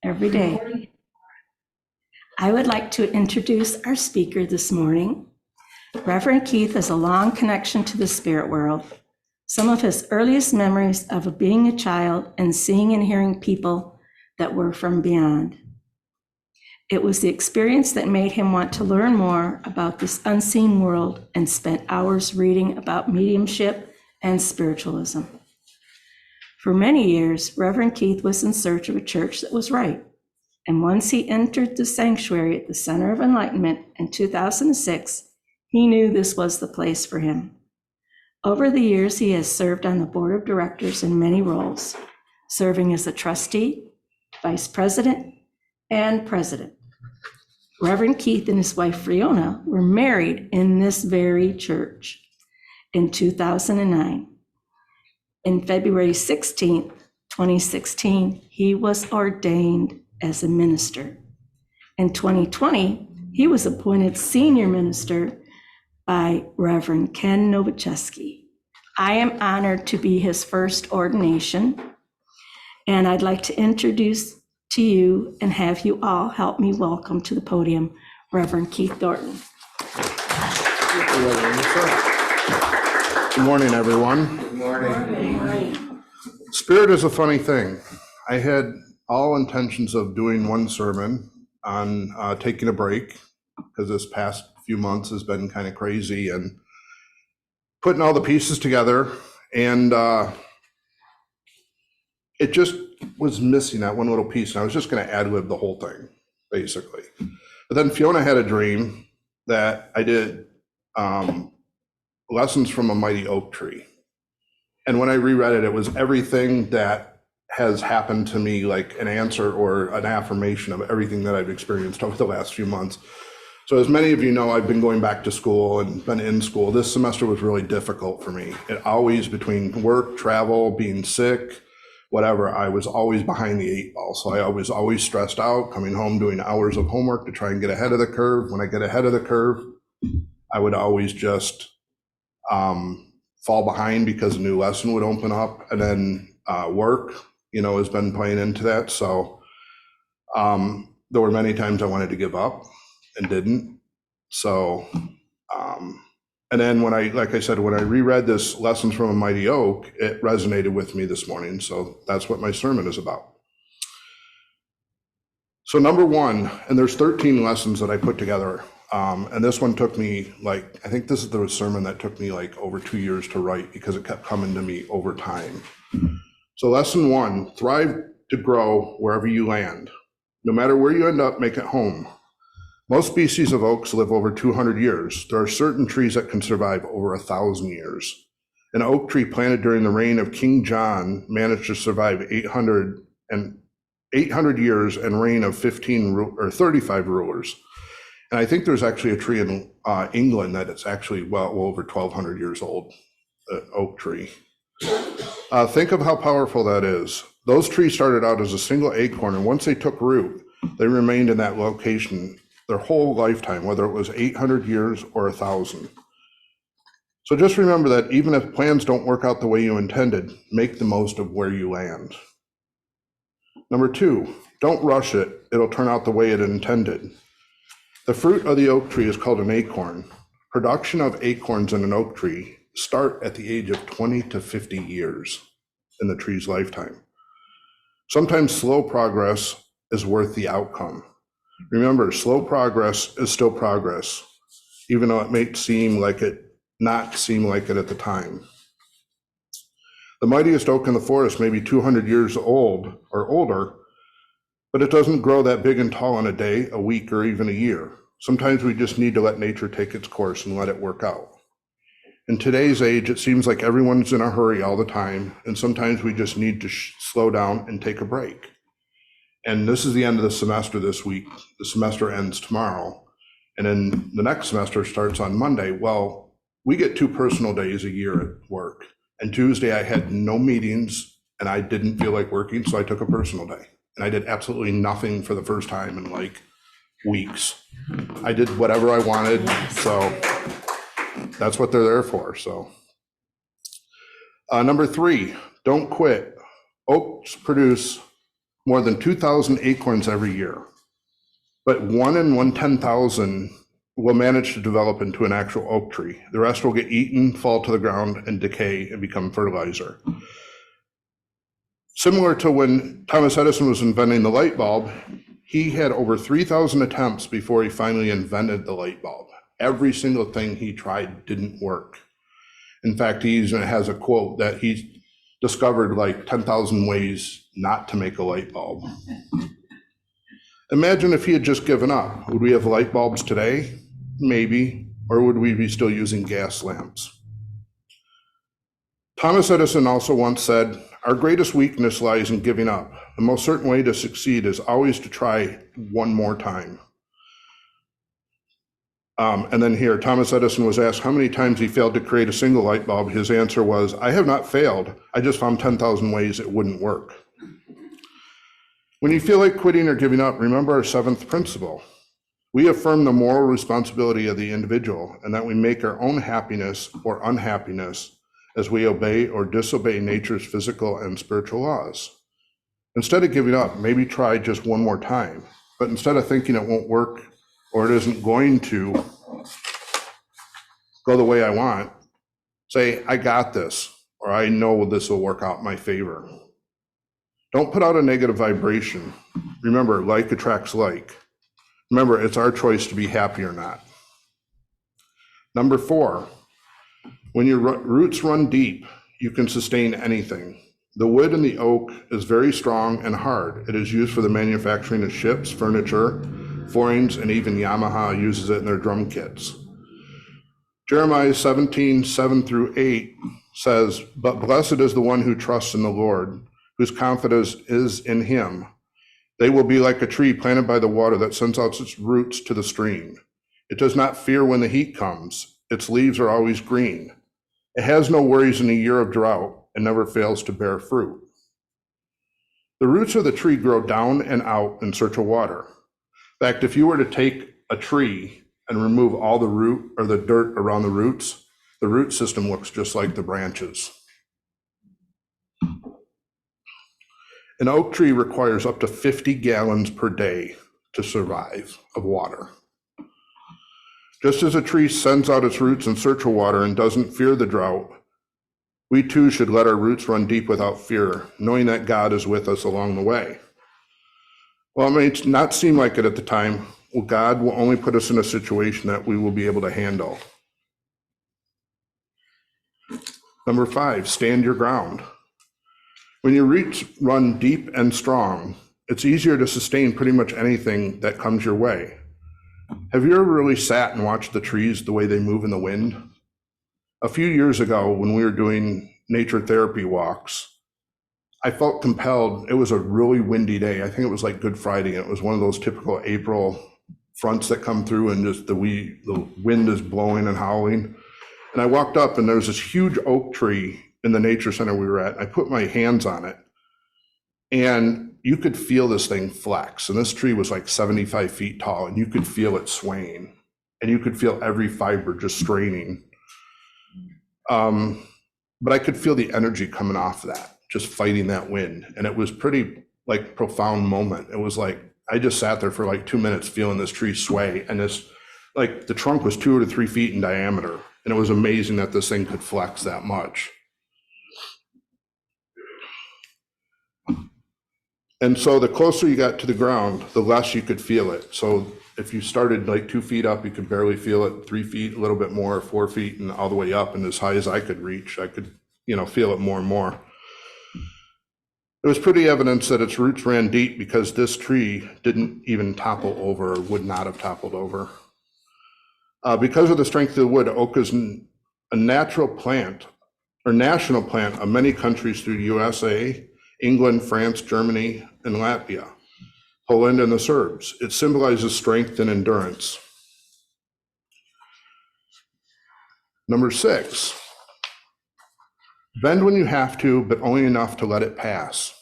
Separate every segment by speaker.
Speaker 1: every day. I would like to introduce our speaker this morning. Reverend Keith has a long connection to the spirit world. Some of his earliest memories of being a child and seeing and hearing people that were from beyond. It was the experience that made him want to learn more about this unseen world and spent hours reading about mediumship and spiritualism. For many years, Reverend Keith was in search of a church that was right. And once he entered the sanctuary at the Center of Enlightenment in 2006, he knew this was the place for him. Over the years, he has served on the board of directors in many roles, serving as a trustee, vice president, and president. Reverend Keith and his wife Fiona were married in this very church in 2009. In February 16, 2016, he was ordained as a minister. In 2020, he was appointed senior minister by Reverend Ken Nowaczewski. I am honored to be his first ordination, and I'd like to introduce to you and have you all help me welcome to the podium Reverend Keith Thornton.
Speaker 2: Good morning, everyone.
Speaker 3: Good morning.
Speaker 2: Spirit is a funny thing. I had all intentions of doing one sermon on taking a break, because this past few months has been kind of crazy, and putting all the pieces together, and it just was missing that one little piece, and I was just going to ad-lib the whole thing, basically. But then Fiona had a dream that I did Lessons from a Mighty Oak Tree. And when I reread it, it was everything that has happened to me, like an answer or an affirmation of everything that I've experienced over the last few months. So as many of you know, I've been going back to school and been in school. This semester was really difficult for me. It always, between work, travel, being sick, whatever, I was always behind the 8 ball. So I was always stressed out, coming home, doing hours of homework to try and get ahead of the curve. When I get ahead of the curve, I would always just fall behind because a new lesson would open up, and then work, has been playing into that. So there were many times I wanted to give up and didn't. So, and then when like I said, when I reread this Lessons from a Mighty Oak, it resonated with me this morning. So that's what my sermon is about. So number one, and there's 13 lessons that I put together. And this one took me I think this is the sermon that took me over 2 years to write, because it kept coming to me over time. So lesson one, thrive to grow wherever you land. No matter where you end up, make it home. Most species of oaks live over 200 years. There are certain trees that can survive over 1,000 years. An oak tree planted during the reign of King John managed to survive 800 years and reign of 35 rulers. And I think there's actually a tree in England that it's actually well over 1,200 years old, an oak tree. Think of how powerful that is. Those trees started out as a single acorn, and once they took root, they remained in that location their whole lifetime, whether it was 800 years or 1,000. So just remember that even if plans don't work out the way you intended, make the most of where you land. Number two, don't rush it. It'll turn out the way it intended. The fruit of the oak tree is called an acorn. Production of acorns in an oak tree start at the age of 20 to 50 years in the tree's lifetime. Sometimes slow progress is worth the outcome. Remember, slow progress is still progress, even though it may not seem like it at the time. The mightiest oak in the forest may be 200 years old or older, but it doesn't grow that big and tall in a day, a week, or even a year. Sometimes we just need to let nature take its course and let it work out. In today's age, it seems like everyone's in a hurry all the time, and sometimes we just need to slow down and take a break. And this is the end of the semester this week. The semester ends tomorrow, and then the next semester starts on Monday. Well, we get 2 personal days a year at work, and Tuesday I had no meetings and I didn't feel like working, so I took a personal day, and I did absolutely nothing for the first time in weeks. I did whatever I wanted, so that's what they're there for. So number 3, don't quit. Oaks produce more than 2,000 acorns every year, but 1 in 110,000 will manage to develop into an actual oak tree. The rest will get eaten, fall to the ground, and decay and become fertilizer. Similar to when Thomas Edison was inventing the light bulb, he had over 3,000 attempts before he finally invented the light bulb. Every single thing he tried didn't work. In fact, he even has a quote that he discovered like 10,000 ways not to make a light bulb. Imagine if he had just given up. Would we have light bulbs today? Maybe. Or would we be still using gas lamps? Thomas Edison also once said, "Our greatest weakness lies in giving up. The most certain way to succeed is always to try one more time." And then here, Thomas Edison was asked how many times he failed to create a single light bulb. His answer was, "I have not failed. I just found 10,000 ways it wouldn't work." When you feel like quitting or giving up, remember our 7th principle. We affirm the moral responsibility of the individual and that we make our own happiness or unhappiness as we obey or disobey nature's physical and spiritual laws. Instead of giving up, maybe try just one more time. But instead of thinking it won't work or it isn't going to go the way I want, say, "I got this," or "I know this will work out in my favor." Don't put out a negative vibration. Remember, like attracts like. Remember, it's our choice to be happy or not. Number 4, when your roots run deep, you can sustain anything. The wood in the oak is very strong and hard. It is used for the manufacturing of ships, furniture, foreigns, and even Yamaha uses it in their drum kits. Jeremiah 17:7-8 says, "But blessed is the one who trusts in the Lord, whose confidence is in him. They will be like a tree planted by the water that sends out its roots to the stream. It does not fear when the heat comes. Its leaves are always green. It has no worries in a year of drought and never fails to bear fruit." The roots of the tree grow down and out in search of water. In fact, if you were to take a tree and remove all the root or the dirt around the root system looks just like the branches. An oak tree requires up to 50 gallons per day to survive of water. Just as a tree sends out its roots in search of water and doesn't fear the drought, we too should let our roots run deep without fear, knowing that God is with us along the way. Well, it may not seem like it at the time. Well, God will only put us in a situation that we will be able to handle. Number 5, stand your ground. When your roots run deep and strong, it's easier to sustain pretty much anything that comes your way. Have you ever really sat and watched the trees, the way they move in the wind? A few years ago, when we were doing nature therapy walks, I felt compelled. It was a really windy day. I think it was like Good Friday. It was one of those typical April fronts that come through and just the wind is blowing and howling. And I walked up and there was this huge oak tree in the nature center we were at. I put my hands on it and you could feel this thing flex. And this tree was like 75 feet tall and you could feel it swaying and you could feel every fiber just straining. But I could feel the energy coming off that, just fighting that wind. And it was pretty like profound moment. It was like, I just sat there for like 2 minutes feeling this tree sway and this, like the trunk was 2 to 3 feet in diameter. And it was amazing that this thing could flex that much. And so the closer you got to the ground, the less you could feel it. So if you started like 2 feet up, you could barely feel it, 3 feet, a little bit more, 4 feet, and all the way up. And as high as I could reach, I could, feel it more and more. It was pretty evidence that its roots ran deep because this tree didn't even topple over or would not have toppled over. Because of the strength of the wood, oak is a natural plant or national plant of many countries through USA, England, France, Germany, and Latvia, Poland, and the Serbs. It symbolizes strength and endurance. Number 6, bend when you have to, but only enough to let it pass.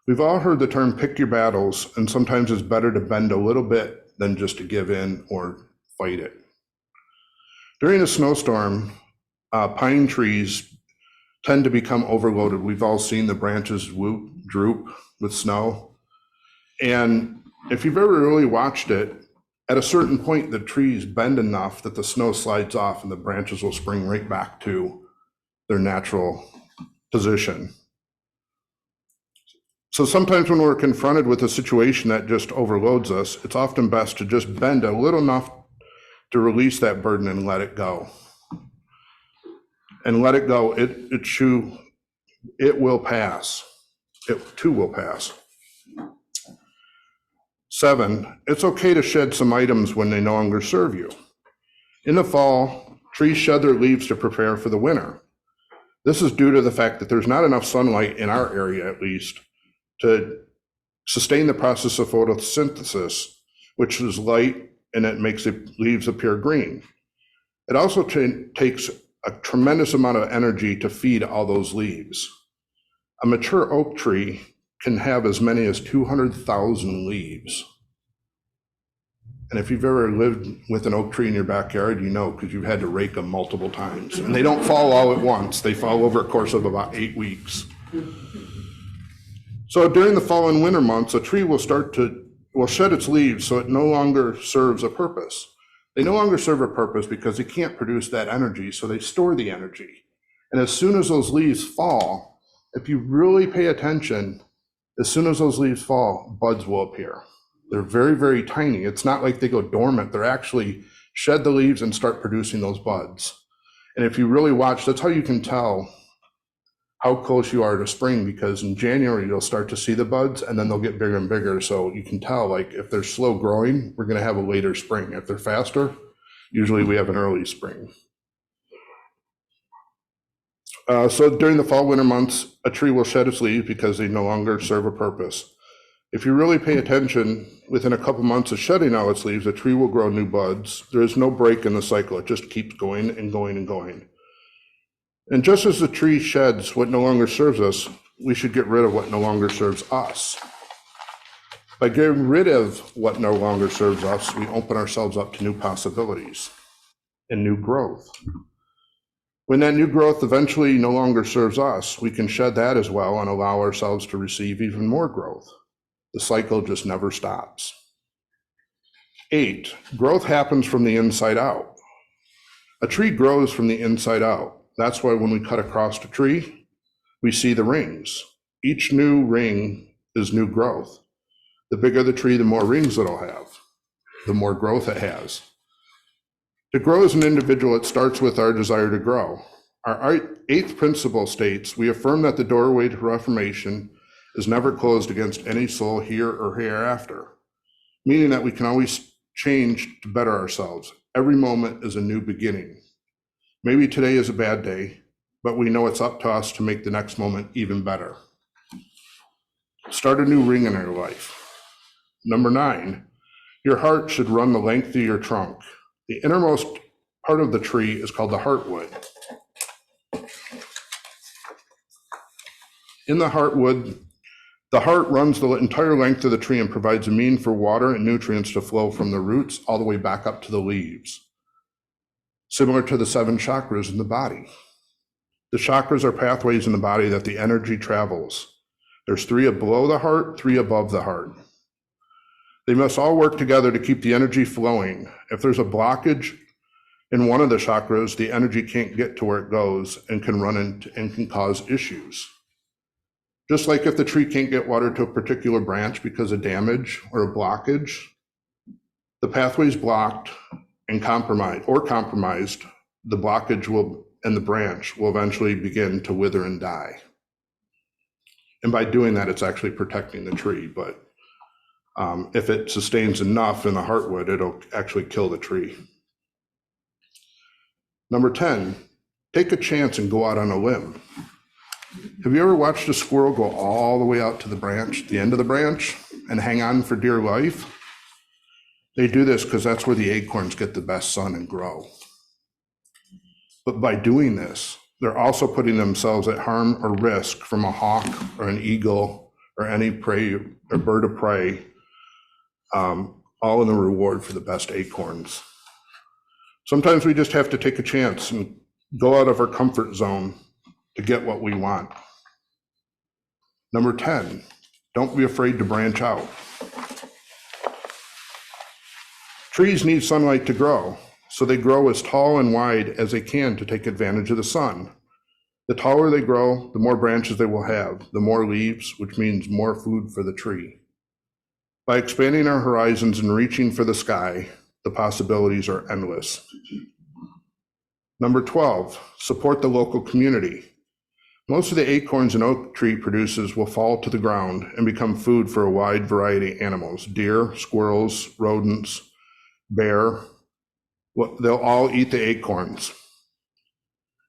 Speaker 2: We've all heard the term pick your battles, and sometimes it's better to bend a little bit than just to give in or fight it. During a snowstorm, pine trees tend to become overloaded. We've all seen the branches droop with snow. And if you've ever really watched it, at a certain point, the trees bend enough that the snow slides off and the branches will spring right back to their natural position. So sometimes when we're confronted with a situation that just overloads us, it's often best to just bend a little enough to release that burden and let it go. And let it go, it will pass. It too will pass. 7, it's okay to shed some items when they no longer serve you. In the fall, trees shed their leaves to prepare for the winter. This is due to the fact that there's not enough sunlight in our area, at least, to sustain the process of photosynthesis, which is light and it makes the leaves appear green. It also takes a tremendous amount of energy to feed all those leaves. A mature oak tree can have as many as 200,000 leaves. And if you've ever lived with an oak tree in your backyard, you know, because you've had to rake them multiple times. And they don't fall all at once. They fall over a course of about 8 weeks. So during the fall and winter months, a tree will shed its leaves so it no longer serves a purpose. They no longer serve a purpose because they can't produce that energy, so they store the energy. And as soon as those leaves fall, if you really pay attention, as soon as those leaves fall, buds will appear. They're very, very tiny. It's not like they go dormant. They're actually shed the leaves and start producing those buds. And if you really watch, that's how you can tell how close you are to spring, because in January, you'll start to see the buds and then they'll get bigger and bigger. So you can tell, like, if they're slow growing, we're going to have a later spring. If they're faster, usually we have an early spring. So during the fall, winter months, a tree will shed its leaves because they no longer serve a purpose. If you really pay attention, within a couple months of shedding all its leaves, a tree will grow new buds. There is no break in the cycle. It just keeps going and going and going. And just as the tree sheds what no longer serves us, we should get rid of what no longer serves us. By getting rid of what no longer serves us, we open ourselves up to new possibilities and new growth. When that new growth eventually no longer serves us, we can shed that as well and allow ourselves to receive even more growth. The cycle just never stops. 8, growth happens from the inside out. A tree grows from the inside out. That's why when we cut across a tree, we see the rings. Each new ring is new growth. The bigger the tree, the more rings it'll have, the more growth it has. To grow as an individual, it starts with our desire to grow. Our 8th principle states, we affirm that the doorway to reformation is never closed against any soul here or hereafter, meaning that we can always change to better ourselves. Every moment is a new beginning. Maybe today is a bad day, but we know it's up to us to make the next moment even better. Start a new ring in our life. Number 9, your heart should run the length of your trunk. The innermost part of the tree is called the heartwood. In the heartwood, the heart runs the entire length of the tree and provides a mean for water and nutrients to flow from the roots all the way back up to the leaves. Similar to the 7 chakras in the body. The chakras are pathways in the body that the energy travels. There's 3 below the heart, 3 above the heart. They must all work together to keep the energy flowing. If there's a blockage in one of the chakras, the energy can't get to where it goes and can run into and can cause issues. Just like if the tree can't get water to a particular branch because of damage or a blockage, the pathway's blocked and compromised, the blockage and the branch will eventually begin to wither and die. And by doing that, it's actually protecting the tree. But if it sustains enough in the heartwood, it'll actually kill the tree. Number 10, take a chance and go out on a limb. Have you ever watched a squirrel go all the way out to the branch, the end of the branch, and hang on for dear life? They do this because that's where the acorns get the best sun and grow. But by doing this, they're also putting themselves at harm or risk from a hawk or an eagle or any prey or bird of prey, all in the reward for the best acorns. Sometimes we just have to take a chance and go out of our comfort zone to get what we want. Number 10, don't be afraid to branch out. Trees need sunlight to grow, so they grow as tall and wide as they can to take advantage of the sun. The taller they grow, the more branches they will have, the more leaves, which means more food for the tree. By expanding our horizons and reaching for the sky, the possibilities are endless. Number 12, support the local community. Most of the acorns an oak tree produces will fall to the ground and become food for a wide variety of animals: deer, squirrels, rodents, bear. They'll all eat the acorns.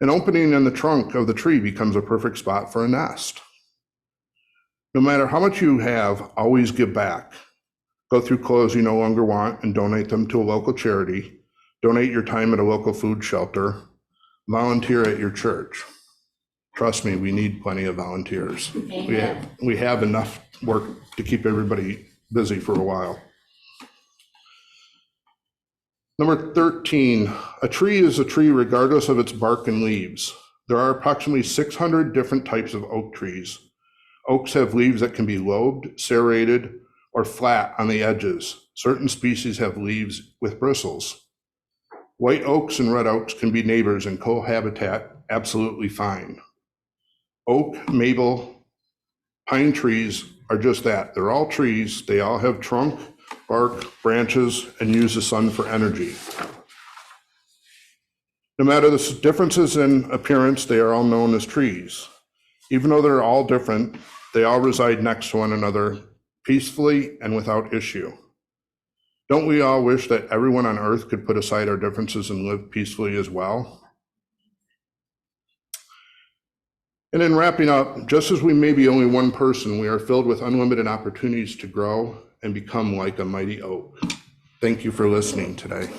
Speaker 2: An opening in the trunk of the tree becomes a perfect spot for a nest. No matter how much you have, always give back. Go through clothes you no longer want and donate them to a local charity. Donate your time at a local food shelter. Volunteer at your church. Trust me, we need plenty of volunteers. We have enough work to keep everybody busy for a while. Number 13, a tree is a tree regardless of its bark and leaves. There are approximately 600 different types of oak trees. Oaks have leaves that can be lobed, serrated, or flat on the edges. Certain species have leaves with bristles. White oaks and red oaks can be neighbors and cohabitat absolutely fine. Oak, maple, pine trees are just that. They're all trees. They all have trunk, bark, branches, and use the sun for energy. No matter the differences in appearance, they are all known as trees. Even though they're all different, they all reside next to one another peacefully and without issue. Don't we all wish that everyone on earth could put aside our differences and live peacefully as well? And in wrapping up, just as we may be only one person, we are filled with unlimited opportunities to grow and become like a mighty oak. Thank you for listening today.